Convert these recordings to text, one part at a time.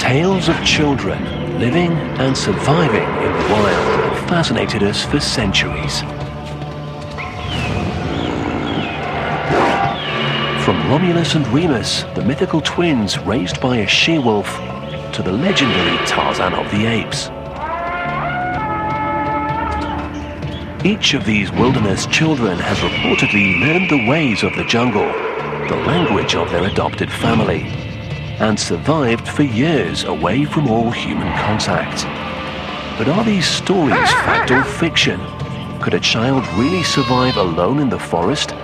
Tales of children living and surviving in the wild have fascinated us for centuries. From Romulus and Remus, the mythical twins raised by a she-wolf, to the legendary Tarzan of the Apes. Each of these wilderness children has reportedly learned the ways of the jungle, the language of their adopted family, and survived for years away from all human contact. But are these stories fact or fiction? Could a child really survive alone in the forest?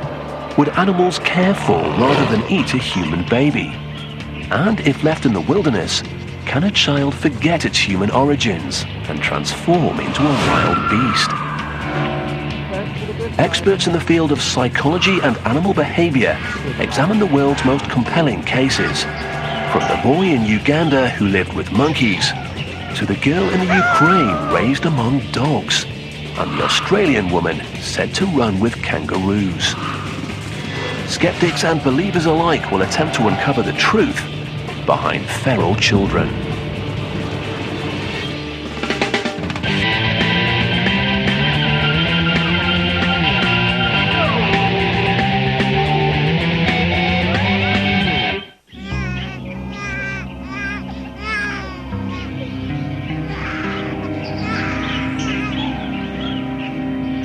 Would animals care for rather than eat a human baby? And if left in the wilderness, can a child forget its human origins and transform into a wild beast? Experts in the field of psychology and animal behavior examine the world's most compelling cases, from the boy in Uganda who lived with monkeys, to the girl in the Ukraine raised among dogs, and the Australian woman said to run with kangaroos. Skeptics and believers alike will attempt to uncover the truth behind feral children.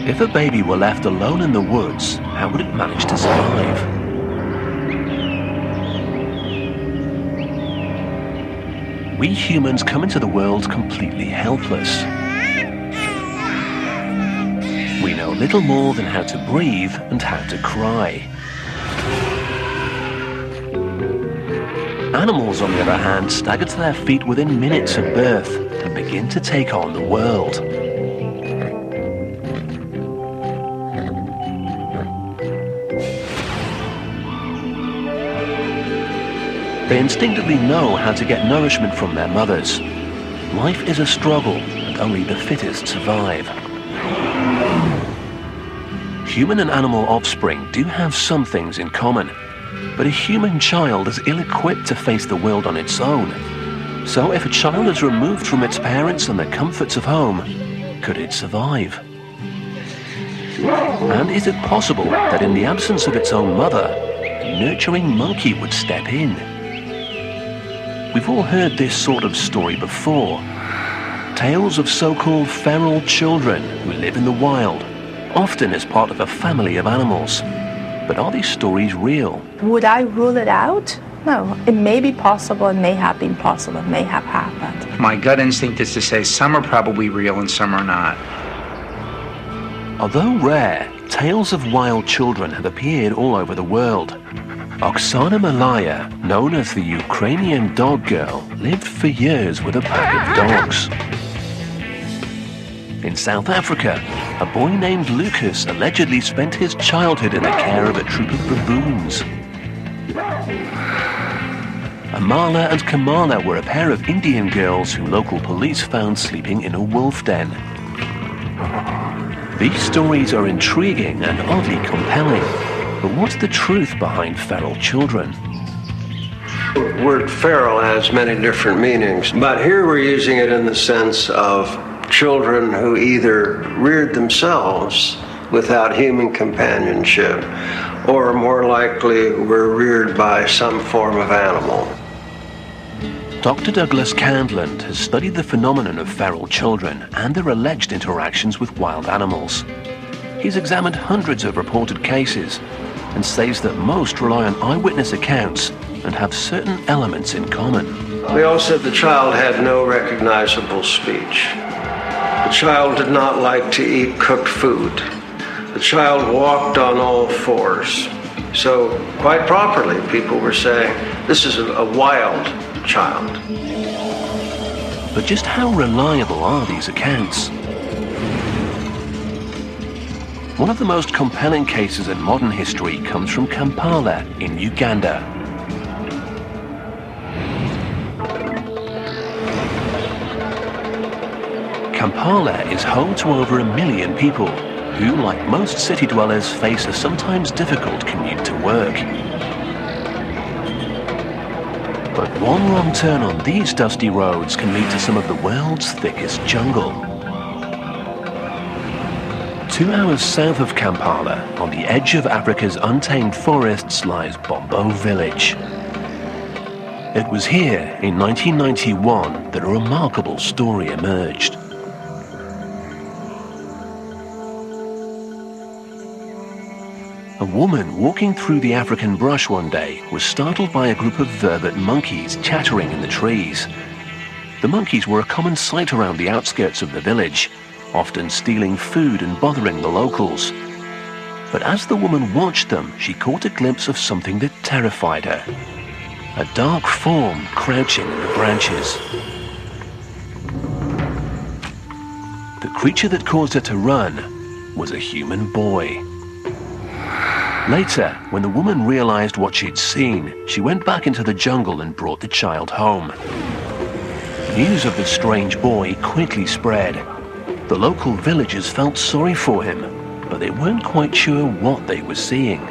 If a baby were left alone in the woods, how would it manage to survive? We humans come into the world completely helpless. We know little more than how to breathe and how to cry. Animals, on the other hand, stagger to their feet within minutes of birth and begin to take on the world. They instinctively know how to get nourishment from their mothers. Life is a struggle, and only the fittest survive. Human and animal offspring do have some things in common, but a human child is ill-equipped to face the world on its own. So if a child is removed from its parents and the comforts of home, could it survive? And is it possible that in the absence of its own mother, a nurturing monkey would step in? We've all heard this sort of story before. Tales of so-called feral children who live in the wild, often as part of a family of animals. But are these stories real? Would I rule it out? No. It may be possible, it may have been possible, it may have happened. My gut instinct is to say some are probably real and some are not. Although rare, tales of wild children have appeared all over the world. Oksana Malaya, known as the Ukrainian dog girl, lived for years with a pack of dogs. In South Africa, a boy named Lucas allegedly spent his childhood in the care of a troop of baboons. Amala and Kamala were a pair of Indian girls who local police found sleeping in a wolf den. These stories are intriguing and oddly compelling. But what's the truth behind feral children? The word feral has many different meanings, but here we're using it in the sense of children who either reared themselves without human companionship, or more likely were reared by some form of animal. Dr. Douglas Candland has studied the phenomenon of feral children and their alleged interactions with wild animals. He's examined hundreds of reported cases and says that most rely on eyewitness accounts and have certain elements in common. We all said the child had no recognizable speech. The child did not like to eat cooked food. The child walked on all fours. So quite properly, people were saying, this is a wild child. But just how reliable are these accounts? One of the most compelling cases in modern history comes from Kampala in Uganda. Kampala is home to over 1 million people who, like most city dwellers, face a sometimes difficult commute to work. But one wrong turn on these dusty roads can lead to some of the world's thickest jungle. 2 hours south of Kampala, on the edge of Africa's untamed forests, lies Bombo Village. It was here, in 1991, that a remarkable story emerged. A woman walking through the African brush one day was startled by a group of vervet monkeys chattering in the trees. The monkeys were a common sight around the outskirts of the village, often stealing food and bothering the locals. But as the woman watched them, she caught a glimpse of something that terrified her. A dark form crouching in the branches. The creature that caused her to run was a human boy. Later, when the woman realized what she'd seen, she went back into the jungle and brought the child home. News of the strange boy quickly spread. The local villagers felt sorry for him, but they weren't quite sure what they were seeing.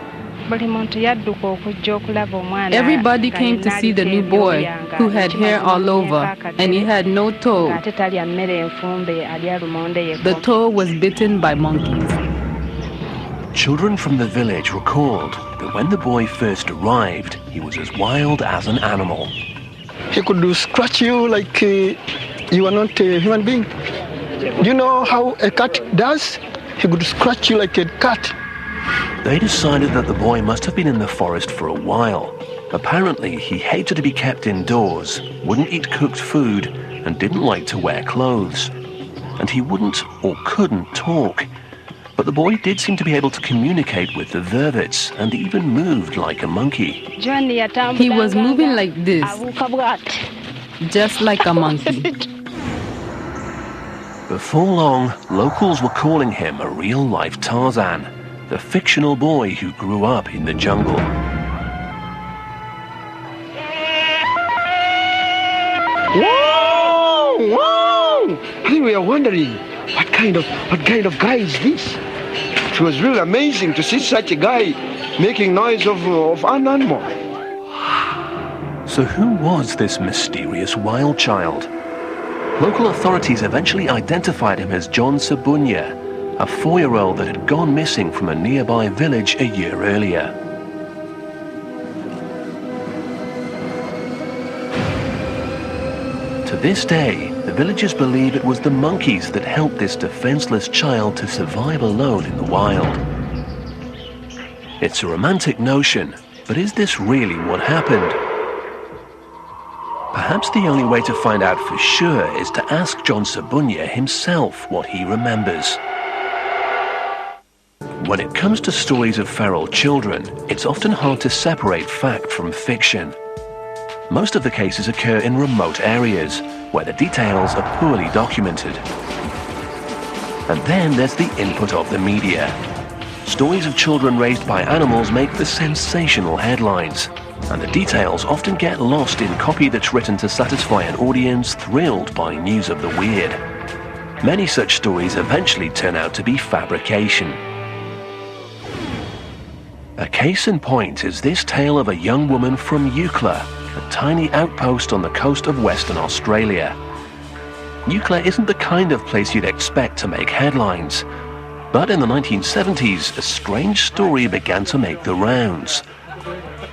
Everybody came to see the new boy, who had hair all over, and he had no toe. The toe was bitten by monkeys. Children from the village recalled that when the boy first arrived, he was as wild as an animal. He could scratch you like you are not a human being. You know how a cat does? He could scratch you like a cat. They decided that the boy must have been in the forest for a while. Apparently, he hated to be kept indoors, wouldn't eat cooked food, and didn't like to wear clothes. And he wouldn't or couldn't talk. But the boy did seem to be able to communicate with the vervets and even moved like a monkey. He was moving like this, just like a monkey. Before long, locals were calling him a real-life Tarzan, the fictional boy who grew up in the jungle. Whoa! Whoa! We were wondering, what kind of guy is this? It was really amazing to see such a guy making noise of an animal. So who was this mysterious wild child? Local authorities eventually identified him as John Sabunya, a 4-year-old that had gone missing from a nearby village a year earlier. To this day, the villagers believe it was the monkeys that helped this defenseless child to survive alone in the wild. It's a romantic notion, but is this really what happened? Perhaps the only way to find out for sure is to ask John Sabunya himself what he remembers. When it comes to stories of feral children, it's often hard to separate fact from fiction. Most of the cases occur in remote areas, where the details are poorly documented. And then there's the input of the media. Stories of children raised by animals make the sensational headlines, and the details often get lost in copy that's written to satisfy an audience thrilled by news of the weird. Many such stories eventually turn out to be fabrication. A case in point is this tale of a young woman from Eucla, a tiny outpost on the coast of Western Australia. Eucla isn't the kind of place you'd expect to make headlines, but in the 1970s, a strange story began to make the rounds.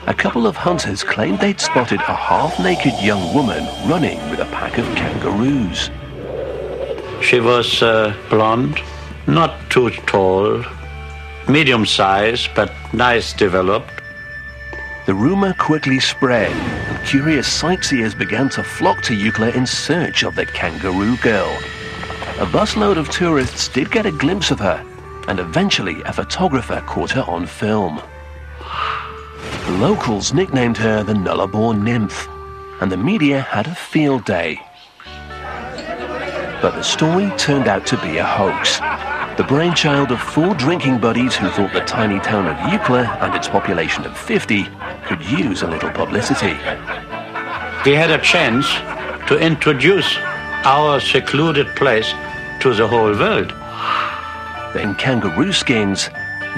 A couple of hunters claimed they'd spotted a half-naked young woman running with a pack of kangaroos. She was blonde, not too tall, medium size, but nice developed. The rumor quickly spread, and curious sightseers began to flock to Eucla in search of the kangaroo girl. A busload of tourists did get a glimpse of her, and eventually a photographer caught her on film. The locals nicknamed her the Nullarbor Nymph, and the media had a field day. But the story turned out to be a hoax. The brainchild of 4 drinking buddies who thought the tiny town of Eucla and its population of 50 could use a little publicity. We had a chance to introduce our secluded place to the whole world. Then kangaroo skins.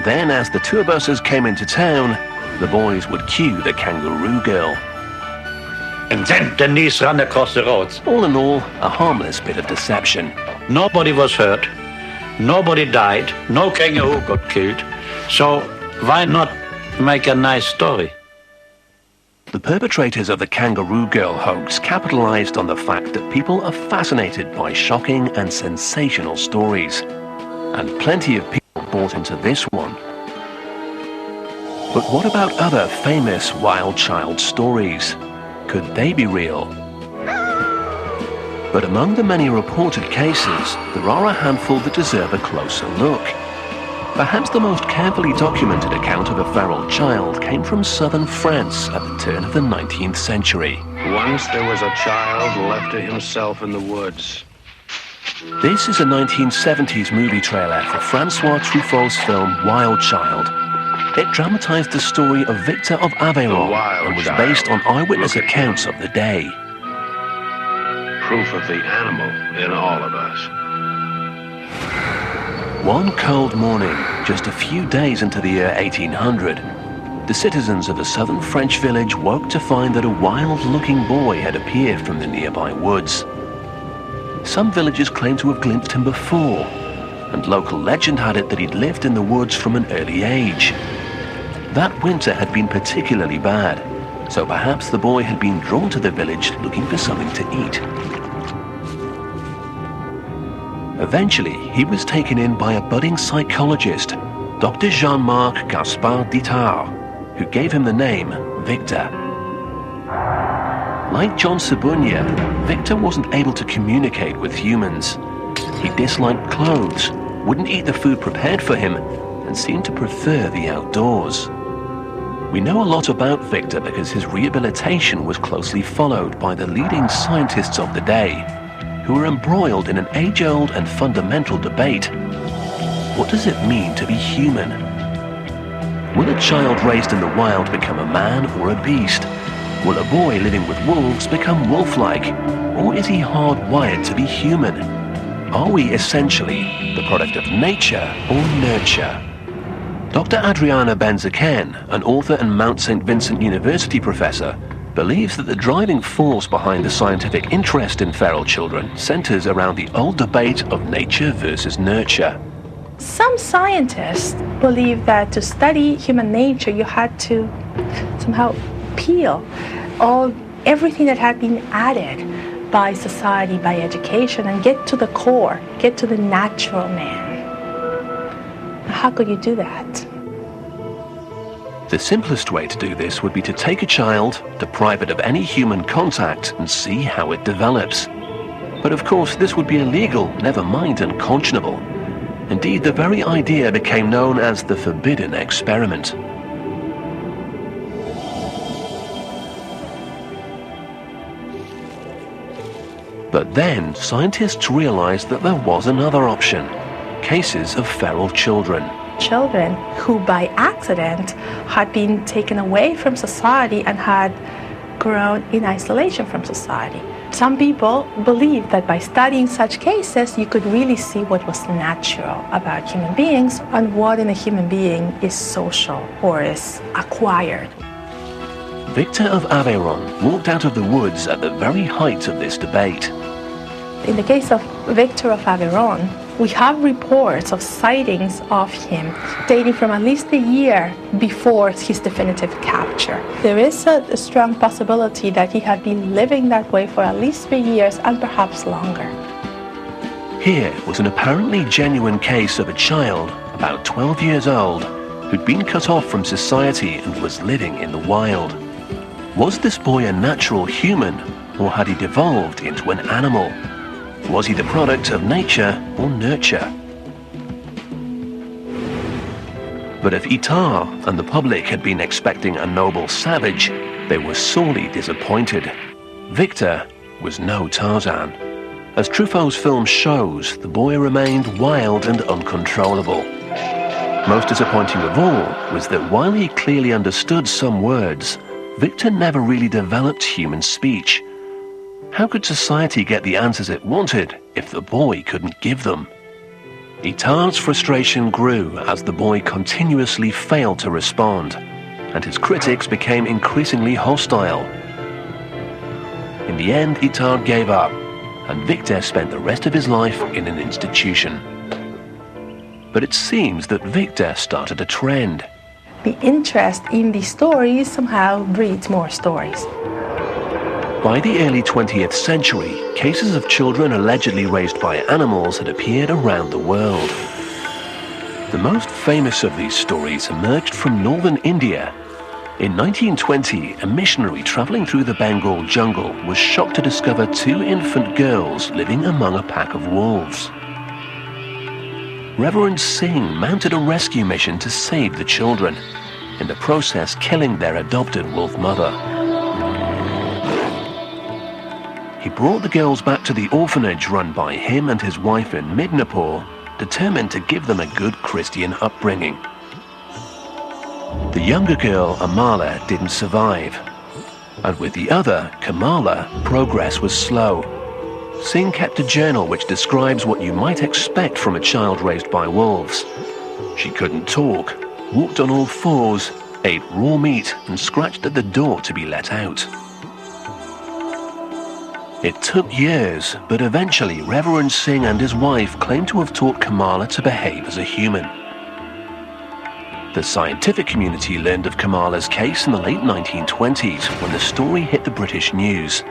Then as the tour buses came into town, the boys would cue the kangaroo girl. And then Denise ran across the roads. All in all, a harmless bit of deception. Nobody was hurt. Nobody died. No kangaroo got killed. So why not make a nice story? The perpetrators of the Kangaroo Girl hoax capitalized on the fact that people are fascinated by shocking and sensational stories. And plenty of people bought into this one. But what about other famous wild child stories? Could they be real? But among the many reported cases, there are a handful that deserve a closer look. Perhaps the most carefully documented account of a feral child came from southern France at the turn of the 19th century. Once there was a child left to himself in the woods. This is a 1970s movie trailer for Francois Truffaut's film Wild Child. It dramatized the story of Victor of Aveyron and was based on eyewitness accounts of the day. Proof of the animal in all of us. One cold morning, just a few days into the year 1800, the citizens of a southern French village woke to find that a wild-looking boy had appeared from the nearby woods. Some villagers claimed to have glimpsed him before, and local legend had it that he'd lived in the woods from an early age. That winter had been particularly bad, so perhaps the boy had been drawn to the village looking for something to eat. Eventually, he was taken in by a budding psychologist, Dr. Jean-Marc Gaspard Dittard, who gave him the name Victor. Like John Sabunia, Victor wasn't able to communicate with humans. He disliked clothes, wouldn't eat the food prepared for him, and seemed to prefer the outdoors. We know a lot about Victor because his rehabilitation was closely followed by the leading scientists of the day, who were embroiled in an age-old and fundamental debate. What does it mean to be human? Will a child raised in the wild become a man or a beast? Will a boy living with wolves become wolf-like? Or is he hardwired to be human? Are we essentially the product of nature or nurture? Dr. Adriana Benzaken, an author and Mount St. Vincent University professor, believes that the driving force behind the scientific interest in feral children centers around the old debate of nature versus nurture. Some scientists believe that to study human nature, you had to somehow peel everything that had been added by society, by education, and get to the core, get to the natural man. How could you do that? The simplest way to do this would be to take a child, deprive it of any human contact, and see how it develops. But of course, this would be illegal, never mind unconscionable. Indeed, the very idea became known as the forbidden experiment. But then, scientists realized that there was another option: cases of feral children. Children who by accident had been taken away from society and had grown in isolation from society. Some people believe that by studying such cases, you could really see what was natural about human beings and what in a human being is social or is acquired. Victor of Aveyron walked out of the woods at the very height of this debate. In the case of Victor of Aveyron, we have reports of sightings of him dating from at least a year before his definitive capture. There is a strong possibility that he had been living that way for at least 3 years and perhaps longer. Here was an apparently genuine case of a child, about 12 years old, who'd been cut off from society and was living in the wild. Was this boy a natural human, or had he devolved into an animal? Was he the product of nature or nurture? But if Itard and the public had been expecting a noble savage, they were sorely disappointed. Victor was no Tarzan. As Truffaut's film shows, the boy remained wild and uncontrollable. Most disappointing of all was that while he clearly understood some words, Victor never really developed human speech. How could society get the answers it wanted if the boy couldn't give them? Itard's frustration grew as the boy continuously failed to respond, and his critics became increasingly hostile. In the end, Itard gave up, and Victor spent the rest of his life in an institution. But it seems that Victor started a trend. The interest in these stories somehow breeds more stories. By the early 20th century, cases of children allegedly raised by animals had appeared around the world. The most famous of these stories emerged from northern India. In 1920, a missionary traveling through the Bengal jungle was shocked to discover 2 infant girls living among a pack of wolves. Reverend Singh mounted a rescue mission to save the children, in the process killing their adopted wolf mother. He brought the girls back to the orphanage run by him and his wife in Midnapore, determined to give them a good Christian upbringing. The younger girl, Amala, didn't survive, and with the other, Kamala, progress was slow. Singh kept a journal which describes what you might expect from a child raised by wolves. She couldn't talk, walked on all fours, ate raw meat, and scratched at the door to be let out. It took years, but eventually Reverend Singh and his wife claimed to have taught Kamala to behave as a human. The scientific community learned of Kamala's case in the late 1920s when the story hit the British news.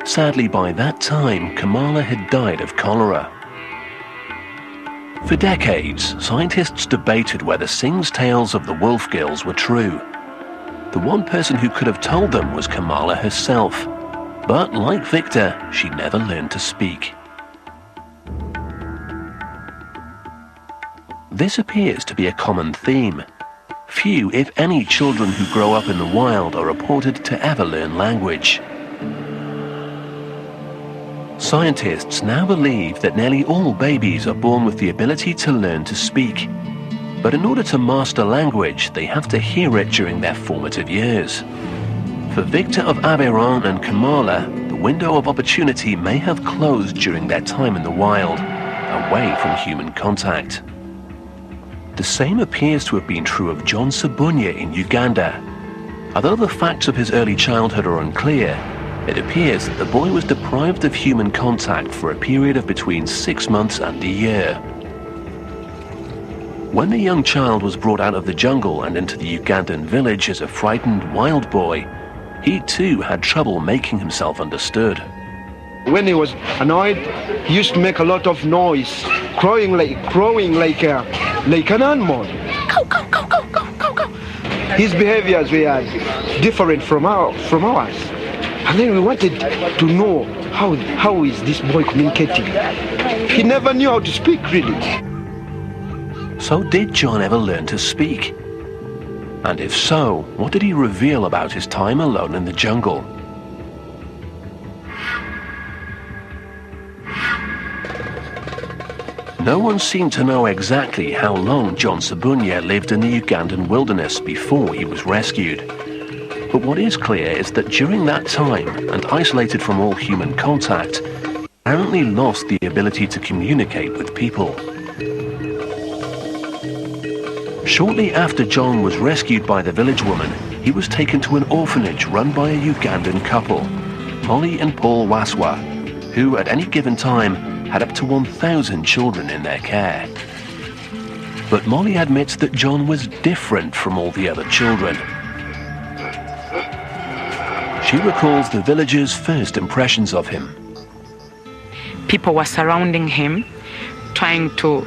Sadly, by that time, Kamala had died of cholera. For decades, scientists debated whether Singh's tales of the wolf girls were true. The one person who could have told them was Kamala herself. But like Victor, she never learned to speak. This appears to be a common theme. Few, if any, children who grow up in the wild are reported to ever learn language. Scientists now believe that nearly all babies are born with the ability to learn to speak. But in order to master language, they have to hear it during their formative years. For Victor of Aviran and Kamala, the window of opportunity may have closed during their time in the wild, away from human contact. The same appears to have been true of John Sabunya in Uganda. Although the facts of his early childhood are unclear, it appears that the boy was deprived of human contact for a period of between 6 months and a year. When the young child was brought out of the jungle and into the Ugandan village as a frightened wild boy, he too had trouble making himself understood. When he was annoyed, he used to make a lot of noise, crowing like an animal. Go. His behaviors were different from ours. And then we wanted to know how is this boy communicating. He never knew how to speak, really. So did John ever learn to speak? And if so, what did he reveal about his time alone in the jungle? No one seemed to know exactly how long John Sabunya lived in the Ugandan wilderness before he was rescued. But what is clear is that during that time, and isolated from all human contact, he apparently lost the ability to communicate with people. Shortly after John was rescued by the village woman, he was taken to an orphanage run by a Ugandan couple, Molly and Paul Waswa, who at any given time had up to 1,000 children in their care. But Molly admits that John was different from all the other children. She recalls the villagers' first impressions of him. People were surrounding him,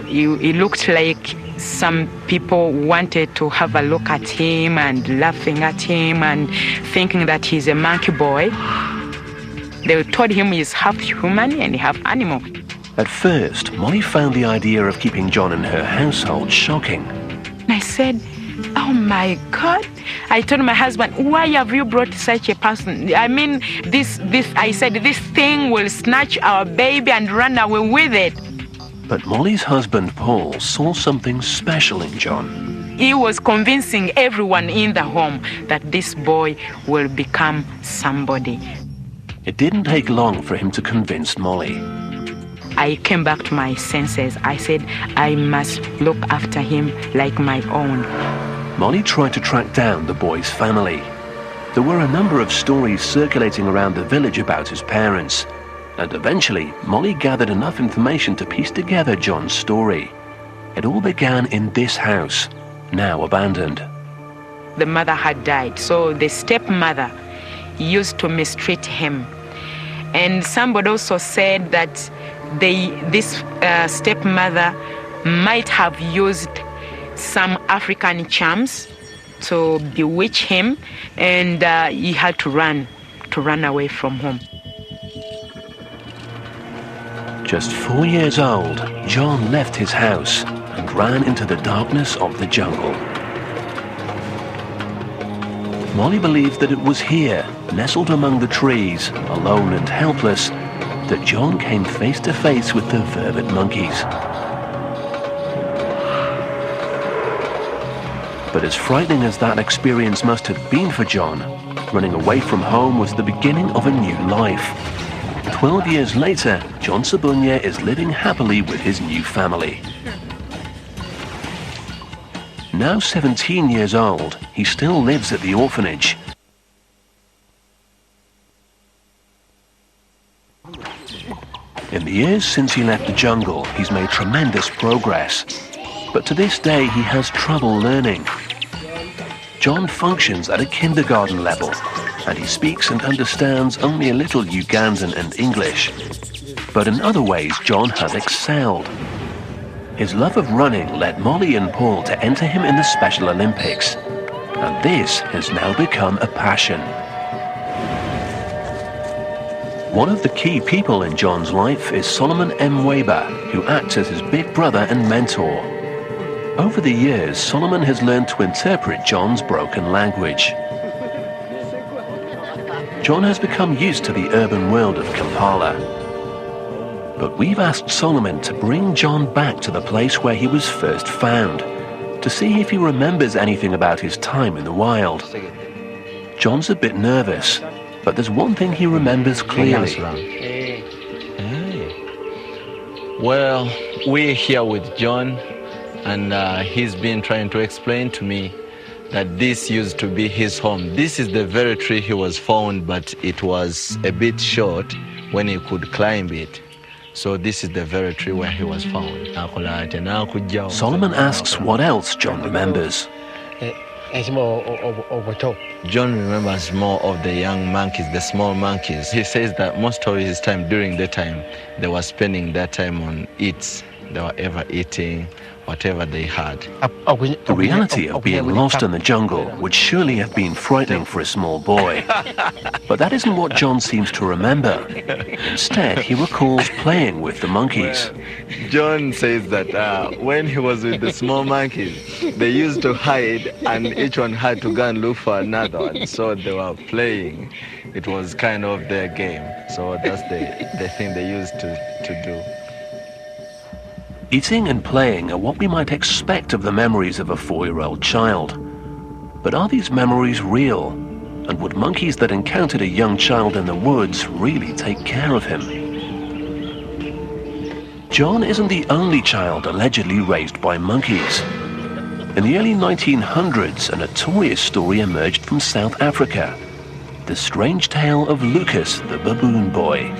he looked like some people wanted to have a look at him and laughing at him and thinking that he's a monkey boy. They told him he's half human and half animal. At first, Molly found the idea of keeping John in her household shocking. I said, oh my God. I told my husband, why have you brought such a person? I mean, I said, this thing will snatch our baby and run away with it. But Molly's husband, Paul, saw something special in John. He was convincing everyone in the home that this boy will become somebody. It didn't take long for him to convince Molly. I came back to my senses. I said, I must look after him like my own. Molly tried to track down the boy's family. There were a number of stories circulating around the village about his parents, and eventually Molly gathered enough information to piece together John's story. It all began in this house, now abandoned. The mother had died, so the stepmother used to mistreat him. And somebody also said that this stepmother might have used some African charms to bewitch him, and he had to run away from home. Just 4 years old, John left his house and ran into the darkness of the jungle. Molly believes that it was here, nestled among the trees, alone and helpless, that John came face to face with the vervet monkeys. But as frightening as that experience must have been for John, running away from home was the beginning of a new life. 12 years later, John Sabunya is living happily with his new family. Now 17 years old, he still lives at the orphanage. In the years since he left the jungle, he's made tremendous progress. But to this day, he has trouble learning. John functions at a kindergarten level, and he speaks and understands only a little Ugandan and English. But in other ways, John has excelled. His love of running led Molly and Paul to enter him in the Special Olympics, and this has now become a passion. One of the key people in John's life is Solomon M. Weber, who acts as his big brother and mentor. Over the years, Solomon has learned to interpret John's broken language. John has become used to the urban world of Kampala. But we've asked Solomon to bring John back to the place where he was first found, to see if he remembers anything about his time in the wild. John's a bit nervous, but there's one thing he remembers clearly. Well, we're here with John, and he's been trying to explain to me that this used to be his home. This is the very tree he was found, but it was a bit short when he could climb it. So this is the very tree where he was found. Solomon asks what else John remembers. John remembers more of the young monkeys, the small monkeys. He says that most of his time, during the time, they were spending that time on eats. They were ever eating whatever they had. The reality of being lost in the jungle would surely have been frightening for a small boy. But that isn't what John seems to remember. Instead, he recalls playing with the monkeys. John says that when he was with the small monkeys, they used to hide, and each one had to go and look for another one. So they were playing. It was kind of their game. So that's the thing they used to do. Eating and playing are what we might expect of the memories of a 4-year-old child. But are these memories real? And would monkeys that encountered a young child in the woods really take care of him? John isn't the only child allegedly raised by monkeys. In the early 1900s, a notorious story emerged from South Africa. The strange tale of Lucas, the baboon boy.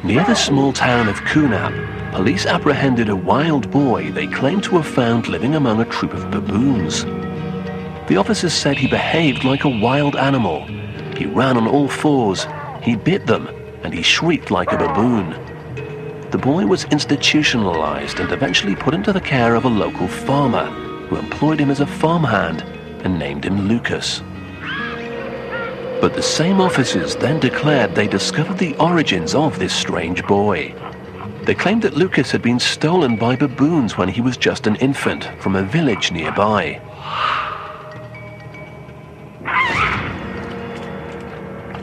Near the small town of Kunap, police apprehended a wild boy they claimed to have found living among a troop of baboons. The officers said he behaved like a wild animal. He ran on all fours, he bit them, and he shrieked like a baboon. The boy was institutionalized and eventually put into the care of a local farmer, who employed him as a farmhand and named him Lucas. But the same officers then declared they discovered the origins of this strange boy. They claimed that Lucas had been stolen by baboons when he was just an infant from a village nearby.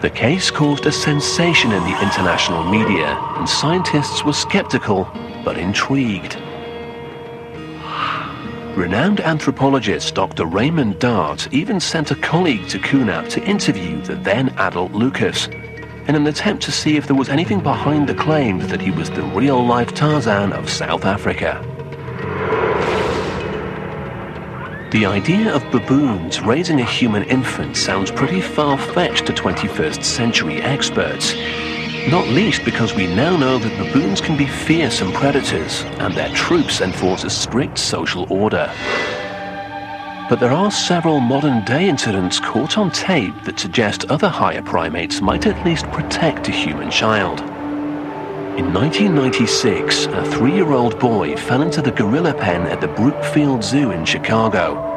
The case caused a sensation in the international media, and scientists were skeptical but intrigued. Renowned anthropologist Dr. Raymond Dart even sent a colleague to Kunap to interview the then adult Lucas, in an attempt to see if there was anything behind the claims that he was the real-life Tarzan of South Africa. The idea of baboons raising a human infant sounds pretty far-fetched to 21st century experts, not least because we now know that baboons can be fearsome predators and their troops enforce a strict social order. But there are several modern-day incidents caught on tape that suggest other higher primates might at least protect a human child. In 1996, a 3-year-old boy fell into the gorilla pen at the Brookfield Zoo in Chicago.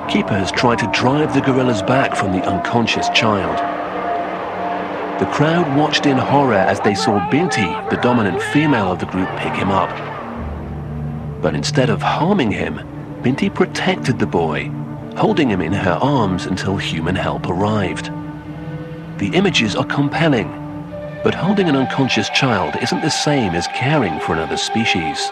Keepers tried to drive the gorillas back from the unconscious child. The crowd watched in horror as they saw Binti, the dominant female of the group, pick him up. But instead of harming him, Binti protected the boy, holding him in her arms until human help arrived. The images are compelling, but holding an unconscious child isn't the same as caring for another species.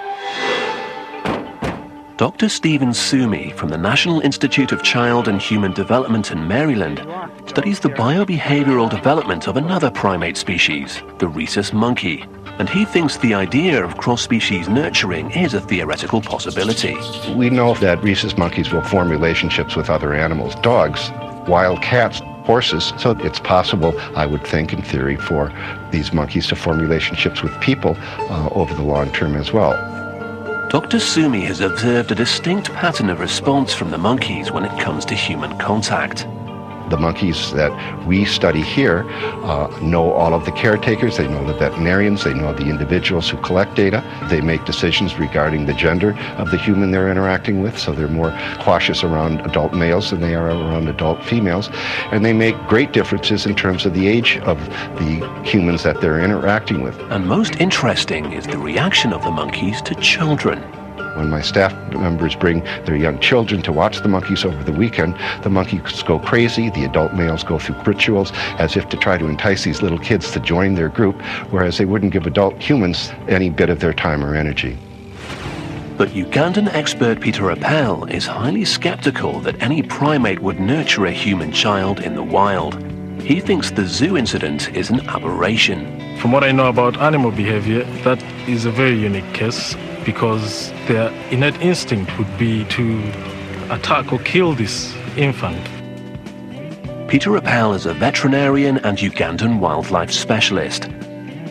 Dr. Stephen Sumi from the National Institute of Child and Human Development in Maryland studies the biobehavioral development of another primate species, the rhesus monkey, and he thinks the idea of cross-species nurturing is a theoretical possibility. We know that rhesus monkeys will form relationships with other animals, dogs, wild cats, horses, so it's possible, I would think, in theory, for these monkeys to form relationships with people over the long term as well. Dr. Sumi has observed a distinct pattern of response from the monkeys when it comes to human contact. The monkeys that we study here know all of the caretakers, they know the veterinarians, they know the individuals who collect data. They make decisions regarding the gender of the human they're interacting with, so they're more cautious around adult males than they are around adult females. And they make great differences in terms of the age of the humans that they're interacting with. And most interesting is the reaction of the monkeys to children. When my staff members bring their young children to watch the monkeys over the weekend, the monkeys go crazy, the adult males go through rituals as if to try to entice these little kids to join their group, whereas they wouldn't give adult humans any bit of their time or energy. But Ugandan expert Peter Appel is highly skeptical that any primate would nurture a human child in the wild. He thinks the zoo incident is an aberration. From what I know about animal behavior, that is a very unique case, because their innate instinct would be to attack or kill this infant. Peter Appel is a veterinarian and Ugandan wildlife specialist.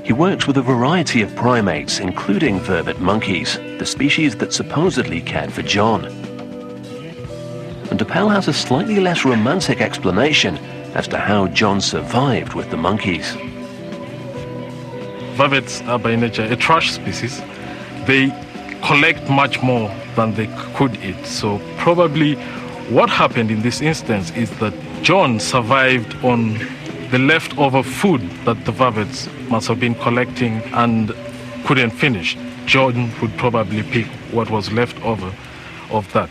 He works with a variety of primates, including vervet monkeys, the species that supposedly cared for John. And Appel has a slightly less romantic explanation as to how John survived with the monkeys. Vervets are by nature a trash species. They collect much more than they could eat. So probably what happened in this instance is that John survived on the leftover food that the vervets must have been collecting and couldn't finish. John would probably pick what was left over of that.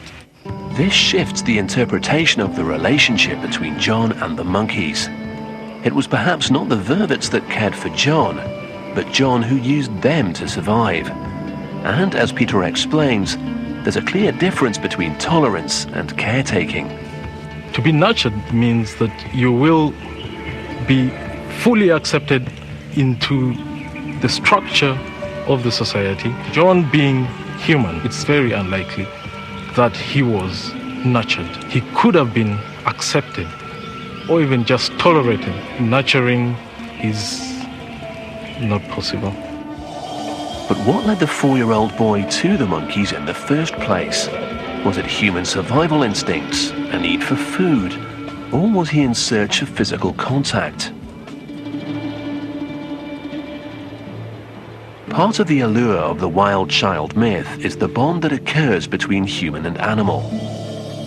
This shifts the interpretation of the relationship between John and the monkeys. It was perhaps not the vervets that cared for John, but John who used them to survive. And as Peter explains, there's a clear difference between tolerance and caretaking. To be nurtured means that you will be fully accepted into the structure of the society. John being human, it's very unlikely that he was nurtured. He could have been accepted or even just tolerated. Nurturing is not possible. But what led the 4-year-old boy to the monkeys in the first place? Was it human survival instincts, a need for food, or was he in search of physical contact? Part of the allure of the wild child myth is the bond that occurs between human and animal.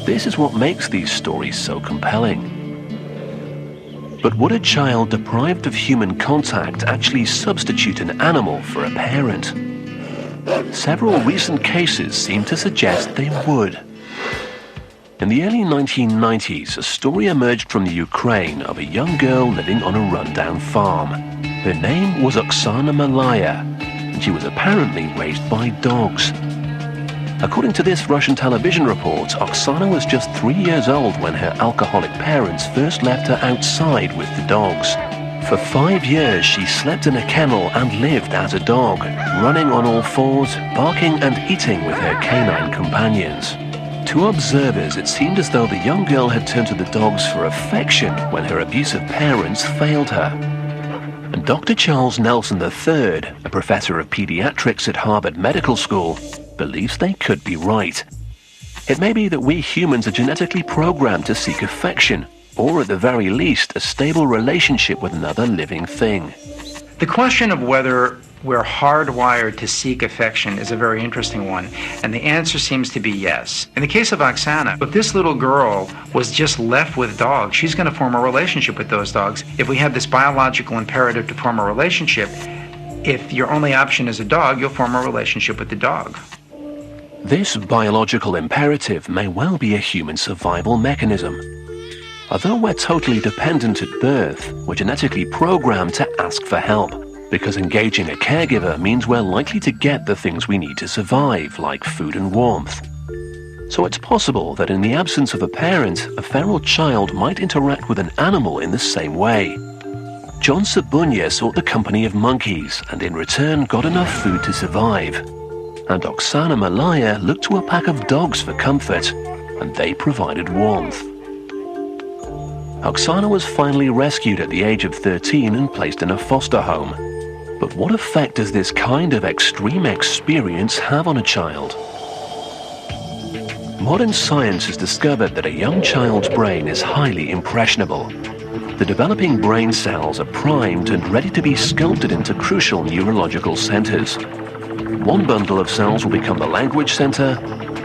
This is what makes these stories so compelling. But would a child deprived of human contact actually substitute an animal for a parent? Several recent cases seem to suggest they would. In the early 1990s, a story emerged from the Ukraine of a young girl living on a rundown farm. Her name was Oksana Malaya, and she was apparently raised by dogs. According to this Russian television report, Oksana was just 3 years old when her alcoholic parents first left her outside with the dogs. For 5 years, she slept in a kennel and lived as a dog, running on all fours, barking and eating with her canine companions. To observers, it seemed as though the young girl had turned to the dogs for affection when her abusive parents failed her. And Dr. Charles Nelson III, a professor of pediatrics at Harvard Medical School, believes they could be right. It may be that we humans are genetically programmed to seek affection, or at the very least, a stable relationship with another living thing. The question of whether we're hardwired to seek affection is a very interesting one, and the answer seems to be yes. In the case of Oksana, if this little girl was just left with dogs, she's going to form a relationship with those dogs. If we have this biological imperative to form a relationship, if your only option is a dog, you'll form a relationship with the dog. This biological imperative may well be a human survival mechanism. Although we're totally dependent at birth, we're genetically programmed to ask for help, because engaging a caregiver means we're likely to get the things we need to survive, like food and warmth. So it's possible that in the absence of a parent, a feral child might interact with an animal in the same way. John Sabunya sought the company of monkeys and in return got enough food to survive. And Oksana Malaya looked to a pack of dogs for comfort, and they provided warmth. Oksana was finally rescued at the age of 13 and placed in a foster home. But what effect does this kind of extreme experience have on a child? Modern science has discovered that a young child's brain is highly impressionable. The developing brain cells are primed and ready to be sculpted into crucial neurological centers. One bundle of cells will become the language center,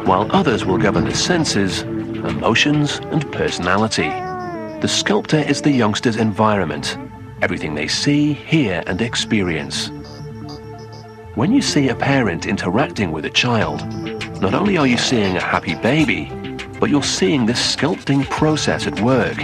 while others will govern the senses, emotions, and personality. The sculptor is the youngster's environment, everything they see, hear, and experience. When you see a parent interacting with a child, not only are you seeing a happy baby, but you're seeing this sculpting process at work,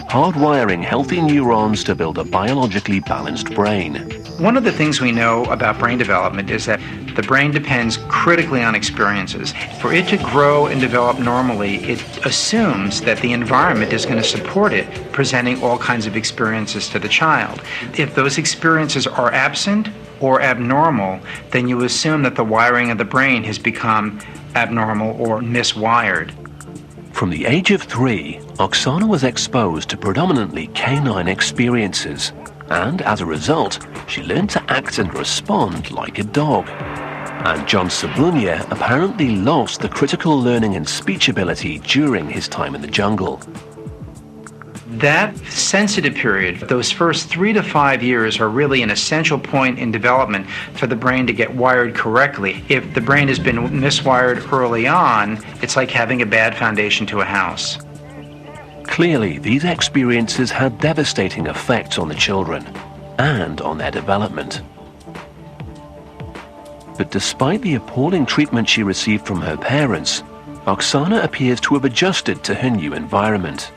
hardwiring healthy neurons to build a biologically balanced brain. One of the things we know about brain development is that the brain depends critically on experiences. For it to grow and develop normally, it assumes that the environment is going to support it, presenting all kinds of experiences to the child. If those experiences are absent or abnormal, then you assume that the wiring of the brain has become abnormal or miswired. From the age of 3, Oksana was exposed to predominantly canine experiences, and as a result, she learned to act and respond like a dog. And John Sabunya apparently lost the critical learning and speech ability during his time in the jungle. That sensitive period, those first 3 to 5 years, are really an essential point in development for the brain to get wired correctly. If the brain has been miswired early on, it's like having a bad foundation to a house. Clearly, these experiences had devastating effects on the children and on their development. But despite the appalling treatment she received from her parents, Oksana appears to have adjusted to her new environment.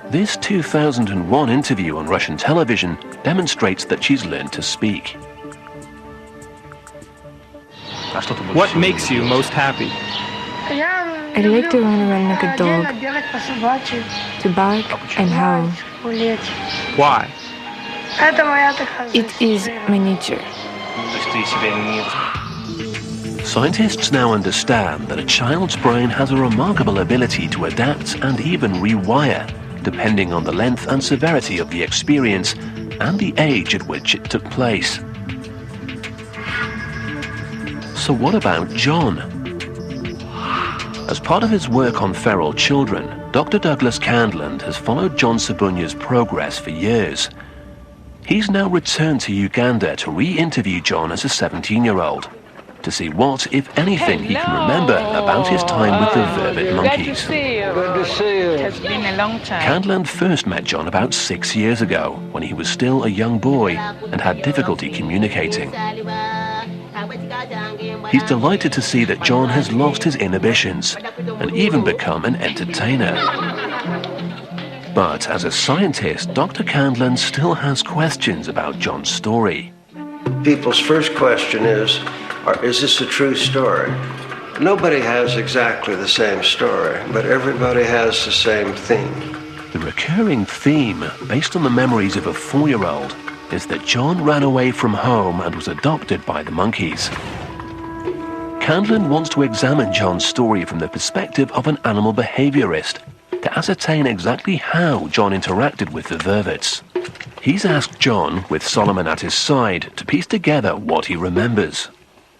This 2001 interview on Russian television demonstrates that she's learned to speak. What makes you most happy? I like to run around like a dog, to bark and howl. Why? It is my nature. Scientists now understand that a child's brain has a remarkable ability to adapt and even rewire, depending on the length and severity of the experience and the age at which it took place. So what about John? As part of his work on feral children, Dr. Douglas Candland has followed John Sabunya's progress for years. He's now returned to Uganda to re-interview John as a 17-year-old, to see what, if anything, he can remember about his time with the vervet monkeys. Good to see you. It has been a long time. Candland first met John about 6 years ago, when he was still a young boy and had difficulty communicating. He's delighted to see that John has lost his inhibitions and even become an entertainer. But as a scientist, Dr. Candland still has questions about John's story. People's first question is this a true story? Nobody has exactly the same story, but everybody has the same theme. The recurring theme, based on the memories of a 4-year-old, is that John ran away from home and was adopted by the monkeys. Candland wants to examine John's story from the perspective of an animal behaviorist to ascertain exactly how John interacted with the vervets. He's asked John, with Solomon at his side, to piece together what he remembers.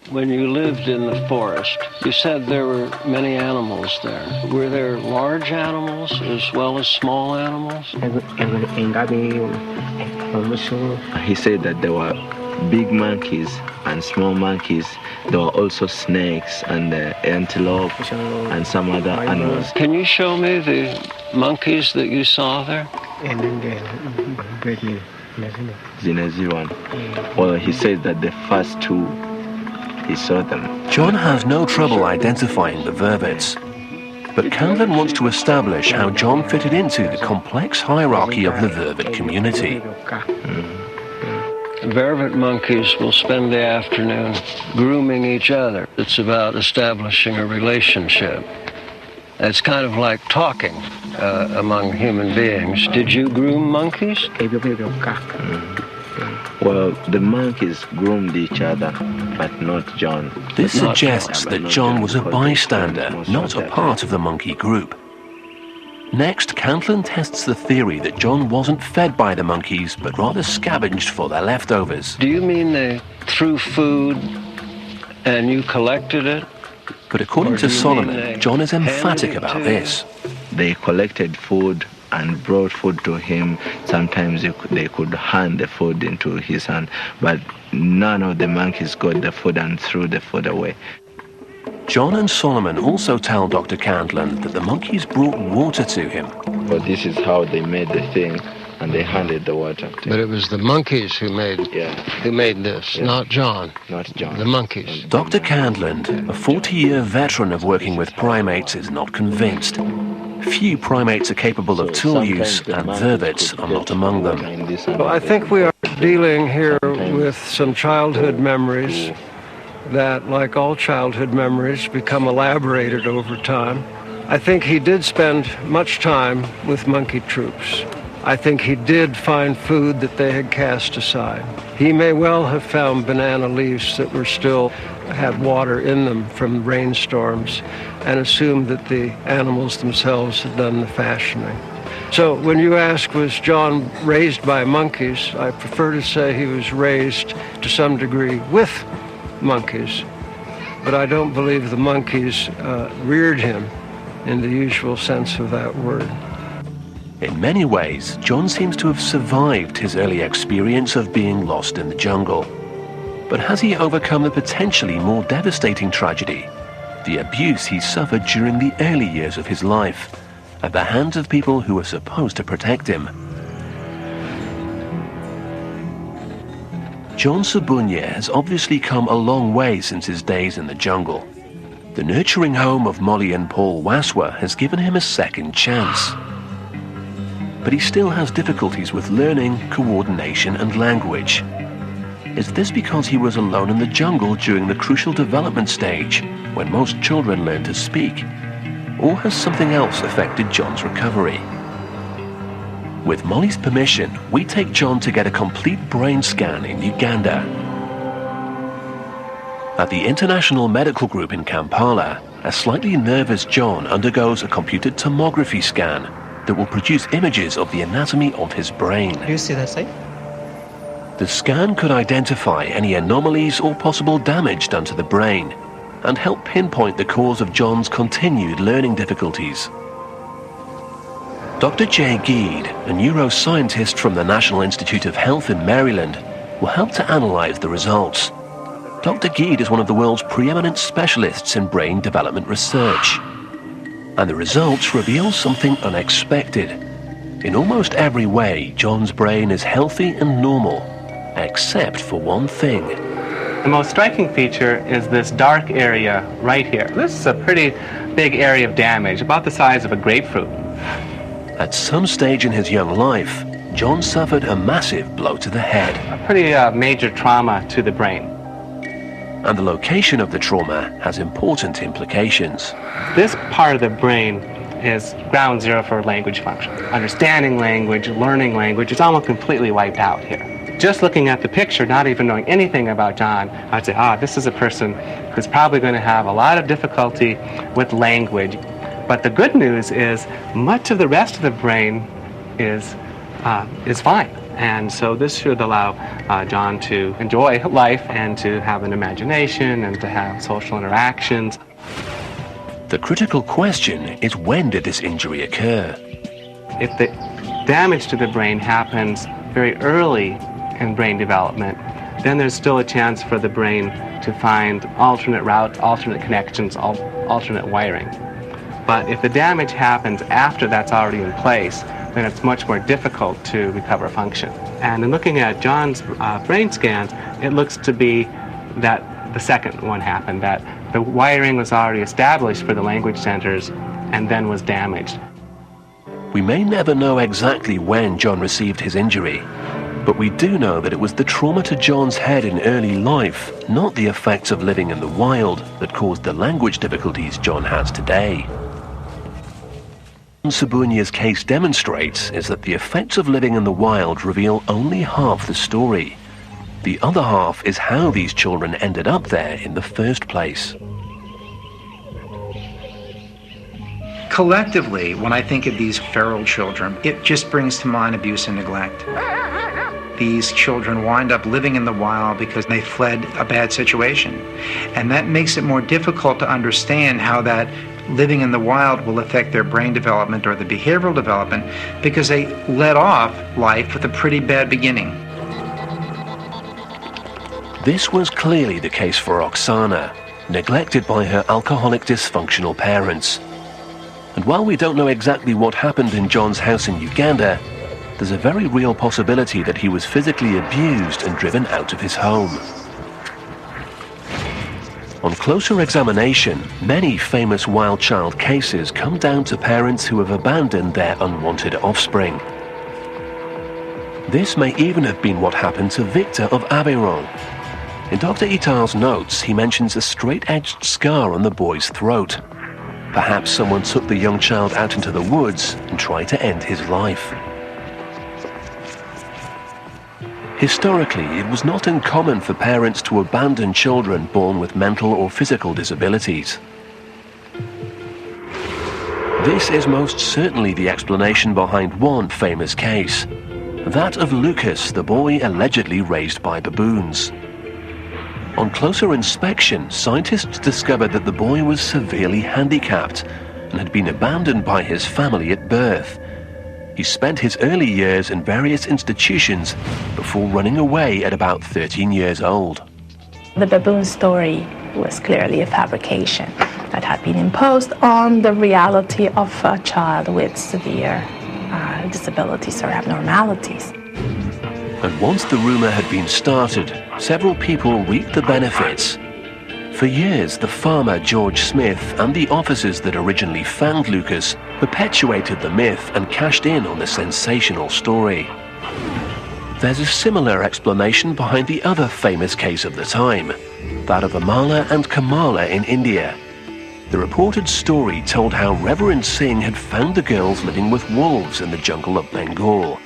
When you lived in the forest, you said there were many animals there. Were there large animals as well as small animals? He said that there were big monkeys and small monkeys. There were also snakes and antelope and some other animals. Can you show me the monkeys that you saw there? Well, he said that the first two, he saw them. John has no trouble identifying the vervets, but Candland wants to establish how John fitted into the complex hierarchy of the vervet community. Vervet monkeys will spend the afternoon grooming each other. It's about establishing a relationship. It's kind of like talking among human beings. Did you groom monkeys? Well, the monkeys groomed each other, but not John. This suggests that John was a bystander, not a part of the monkey group. Next, Candland tests the theory that John wasn't fed by the monkeys, but rather scavenged for their leftovers. Do you mean they threw food and you collected it? But according to Solomon, John is emphatic about this. They collected food and brought food to him. Sometimes they could hand the food into his hand, but none of the monkeys got the food and threw the food away. John and Solomon also tell Dr. Candland that the monkeys brought water to him. But this is how they made the thing, and they handed the water to him. But it was the monkeys who made this, not John. Not John. The monkeys. Dr. Candland, a 40-year veteran of working with primates, is not convinced. Few primates are capable of tool use, and vervets are not among them. Well, I think we are dealing here with some childhood memories that, like all childhood memories, become elaborated over time. I think he did spend much time with monkey troops. I think he did find food that they had cast aside. He may well have found banana leaves that were still had water in them from rainstorms and assumed that the animals themselves had done the fashioning. So when you ask, was John raised by monkeys, I prefer to say he was raised to some degree with monkeys. But I don't believe the monkeys reared him in the usual sense of that word. In many ways, John seems to have survived his early experience of being lost in the jungle. But has he overcome the potentially more devastating tragedy, the abuse he suffered during the early years of his life, at the hands of people who were supposed to protect him? John Sabunye has obviously come a long way since his days in the jungle. The nurturing home of Molly and Paul Waswa has given him a second chance. But he still has difficulties with learning, coordination, and language. Is this because he was alone in the jungle during the crucial development stage, when most children learn to speak? Or has something else affected John's recovery? With Molly's permission, we take John to get a complete brain scan in Uganda. At the International Medical Group in Kampala, a slightly nervous John undergoes a computed tomography scan that will produce images of the anatomy of his brain. Do you see that side? The scan could identify any anomalies or possible damage done to the brain and help pinpoint the cause of John's continued learning difficulties. Dr. Jay Geed, a neuroscientist from the National Institute of Health in Maryland, will help to analyze the results. Dr. Geed is one of the world's preeminent specialists in brain development research. And the results reveal something unexpected. In almost every way, John's brain is healthy and normal, except for one thing. The most striking feature is this dark area right here. This is a pretty big area of damage, about the size of a grapefruit. At some stage in his young life, John suffered a massive blow to the head. A pretty major trauma to the brain. And the location of the trauma has important implications. This part of the brain is ground zero for language function. Understanding language, learning language, it's almost completely wiped out here. just looking at the picture, not even knowing anything about John, I'd say, this is a person who's probably going to have a lot of difficulty with language. But the good news is much of the rest of the brain is fine. And so this should allow John to enjoy life and to have an imagination and to have social interactions. The critical question is, when did this injury occur? If the damage to the brain happens very early in brain development, then there's still a chance for the brain to find alternate routes, alternate connections, alternate wiring. But if the damage happens after that's already in place, then it's much more difficult to recover function. And in looking at John's brain scans, it looks to be that the second one happened, that the wiring was already established for the language centers and then was damaged. We may never know exactly when John received his injury, but we do know that it was the trauma to John's head in early life, not the effects of living in the wild, that caused the language difficulties John has today. What Sabunya's case demonstrates is that the effects of living in the wild reveal only half the story. The other half is how these children ended up there in the first place. Collectively, when I think of these feral children, it just brings to mind abuse and neglect. These children wind up living in the wild because they fled a bad situation. And that makes it more difficult to understand how that living in the wild will affect their brain development or the behavioral development, because they led off life with a pretty bad beginning. This was clearly the case for Oksana, neglected by her alcoholic dysfunctional parents. And while we don't know exactly what happened in John's house in Uganda, there's a very real possibility that he was physically abused and driven out of his home. On closer examination, many famous wild child cases come down to parents who have abandoned their unwanted offspring. This may even have been what happened to Victor of Aveyron. In Dr. Itard's notes, he mentions a straight-edged scar on the boy's throat. Perhaps someone took the young child out into the woods and tried to end his life. Historically, it was not uncommon for parents to abandon children born with mental or physical disabilities. This is most certainly the explanation behind one famous case, that of Lucas, the boy allegedly raised by baboons. On closer inspection, scientists discovered that the boy was severely handicapped and had been abandoned by his family at birth. He spent his early years in various institutions before running away at about 13 years old. The baboon story was clearly a fabrication that had been imposed on the reality of a child with severe disabilities or abnormalities. And once the rumor had been started, several people reaped the benefits. For years, the farmer George Smith and the officers that originally found Lucas perpetuated the myth and cashed in on the sensational story. There's a similar explanation behind the other famous case of the time, that of Amala and Kamala in India. The reported story told how Reverend Singh had found the girls living with wolves in the jungle of Bengal.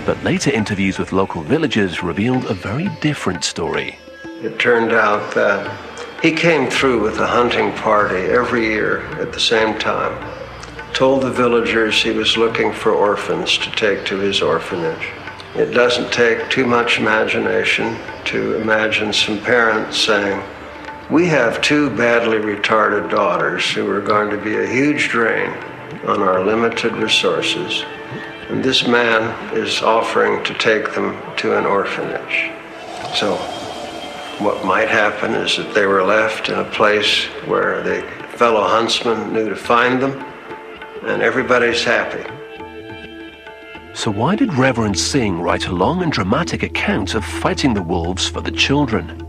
But later interviews with local villagers revealed a very different story. It turned out that he came through with a hunting party every year at the same time, told the villagers he was looking for orphans to take to his orphanage. It doesn't take too much imagination to imagine some parents saying, "We have two badly retarded daughters who are going to be a huge drain on our limited resources, and this man is offering to take them to an orphanage." So what might happen is that they were left in a place where the fellow huntsman knew to find them, and everybody's happy. So why did Reverend Singh write a long and dramatic account of fighting the wolves for the children?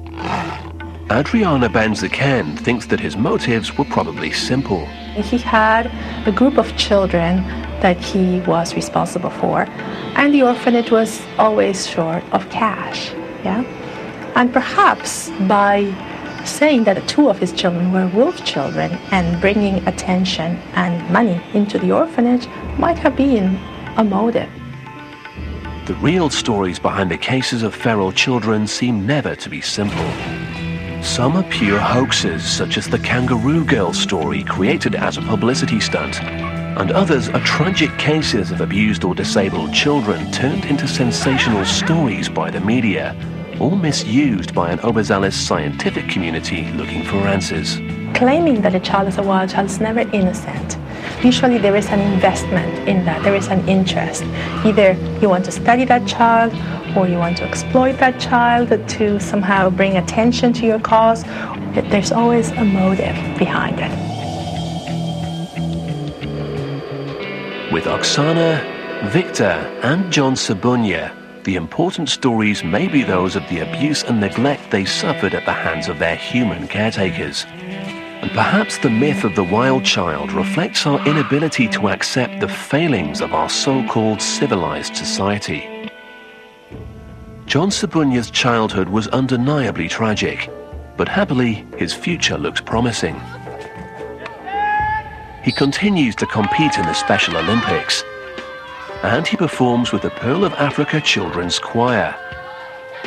Adriana Benzaken thinks that his motives were probably simple. He had a group of children that he was responsible for, and the orphanage was always short of cash. Yeah? And perhaps by saying that two of his children were wolf children and bringing attention and money into the orphanage might have been a motive. The real stories behind the cases of feral children seem never to be simple. Some are pure hoaxes, such as the kangaroo girl story created as a publicity stunt, and others are tragic cases of abused or disabled children turned into sensational stories by the media, or misused by an overzealous scientific community looking for answers. Claiming that a child is a wild child is never innocent. Usually there is an investment in that, there is an interest. Either you want to study that child, or you want to exploit that child to somehow bring attention to your cause. There's always a motive behind it. With Oksana, Victor, and John Sabunya, the important stories may be those of the abuse and neglect they suffered at the hands of their human caretakers. And perhaps the myth of the wild child reflects our inability to accept the failings of our so-called civilized society. John Sabunya's childhood was undeniably tragic, but happily his future looks promising. He continues to compete in the Special Olympics, and he performs with the Pearl of Africa Children's Choir.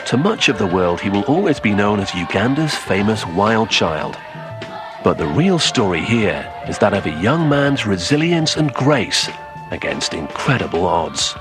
To much of the world, he will always be known as Uganda's famous wild child. But the real story here is that of a young man's resilience and grace against incredible odds.